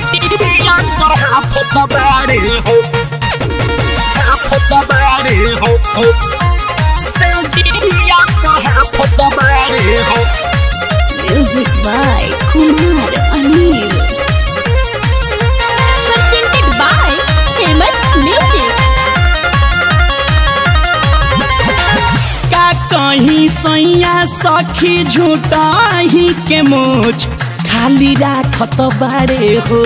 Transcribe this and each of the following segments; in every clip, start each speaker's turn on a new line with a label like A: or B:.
A: जिया पर हाथ दबाड़े हो, हाथ दबाड़े हो, से जिया पर हाथ दबाड़े हो।
B: Music by Kumar Anil. Presented by Famous Music.
C: का कहीं सैया सखी झूठा ही के मोच खाली राखत बाड़े हो।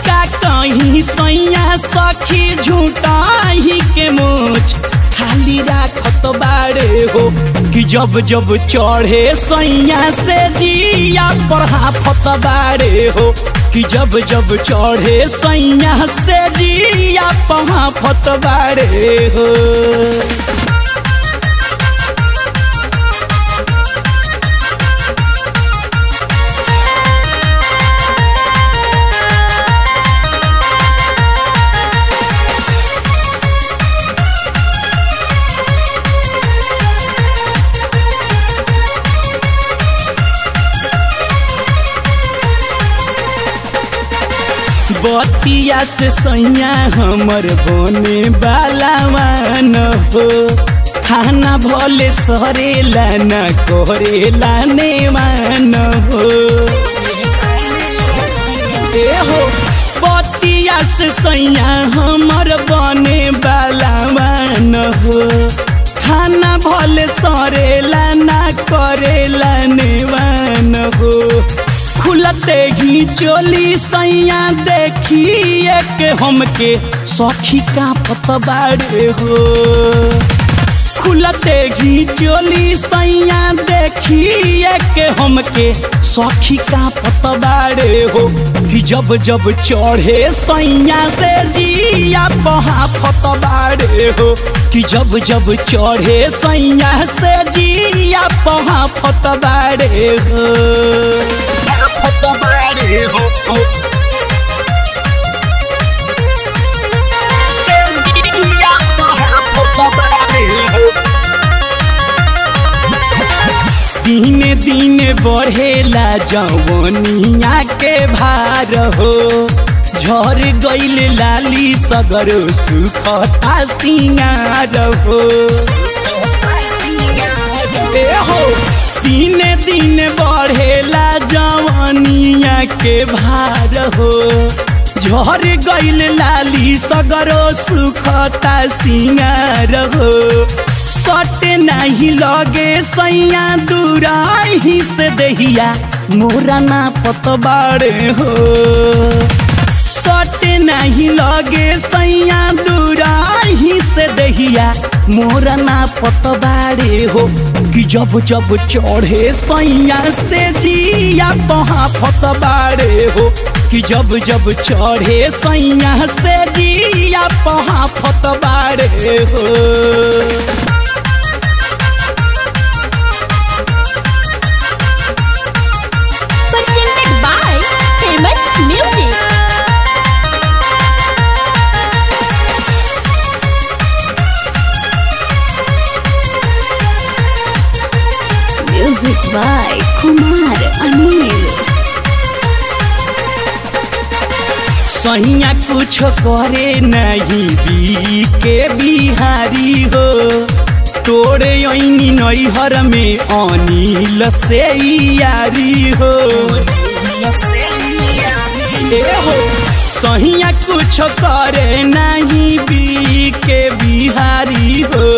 C: का कहीं सैया सखी झूठा ही के मोच खाली राखत बाड़े हो कि जब जब चढ़े सैया से जिया पर हाफत बाड़े हो कि जब जब चढ़े सैया से जिया पर हाफत बाड़े हो। बतिया से सैया हमर बने बालावान हो, खाना भले सरेला न करेला नेवान हो। ए हो बतिया से सैया हमर बने बालावान हो, खाना भले सरेला न करेला नेवान हो। खुलते ही चोली सैया देखिए के हमके सखी का पतबाड़े हो। खुलते ही चोली सैया देखिए के हमके सखी का पतबाड़े हो कि जब जब चढ़े सैया से जिया पहा पतबाड़े हो कि जब जब चढ़े सैया से जिया पहा पतबाड़े हो।
A: दबाड़े हो, से जिया पर हाथ दबाड़े हो।
C: दिने दिने बढ़ेला जवनिया के भार हो, झर गइल लाली सगरो सुखता सिंगार हो। दिने दिने बढ़ेला जवानिया के भार हो, झर गइल लाली सगरो सुखता सिंगार हो। सट नहीं लगे सैया दूराही से दहिया मोरा ना पतबाड़े हो। सट नहीं लगे सैया दूराही से दहिया मोरा ना पतबाड़े हो कि जब जब चढ़े सैया से जिया पहा पतबाड़े हो कि जब जब चढ़े सैया से जिया पहा पतबाड़े हो।
B: Music by Kumar Anil.
C: सैया कुछ करे नहीं बी के बिहारी हो, तोड़े ऐनी नैहर में अनिल से यारी हो। सैया कुछ करे नहीं बी के बिहारी हो,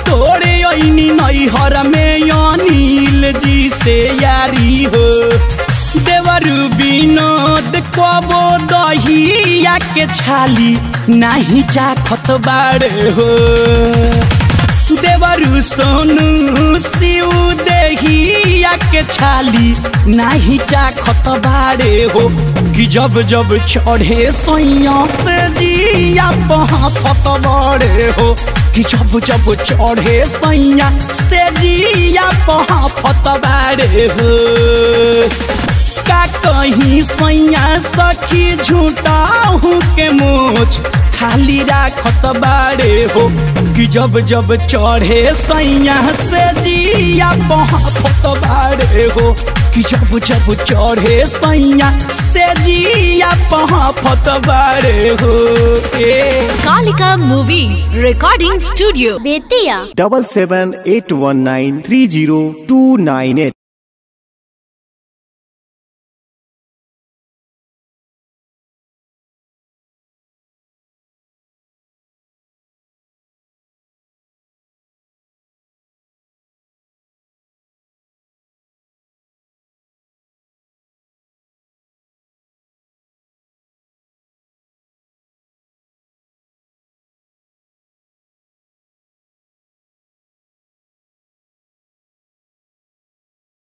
C: तोड़े ऐनी नैहर में अनिल जी से यारी हो। देवरु विनोद कबो दहिया के छाली नहीं चाखत बाड़े हो। देवरु सोनू शिव देहिया के छाली नहीं चाखत बाड़े हो कि जब जब चढ़े सैया से जिया पहा पतबाड़े हो कि जब जब चढ़े सैया से जिया पहा पतबाड़े हो। का कहीं सैया सखी झूठा हूँ के मोछ खाली राखत बारे हो कि जब जब चढ़े सैया से जिया पहाफत बारे हो कि जब जब चढ़े सैया से जिया पहाफत बारे हो।
D: Kalika movies recording studio Bettiah
E: 7781930298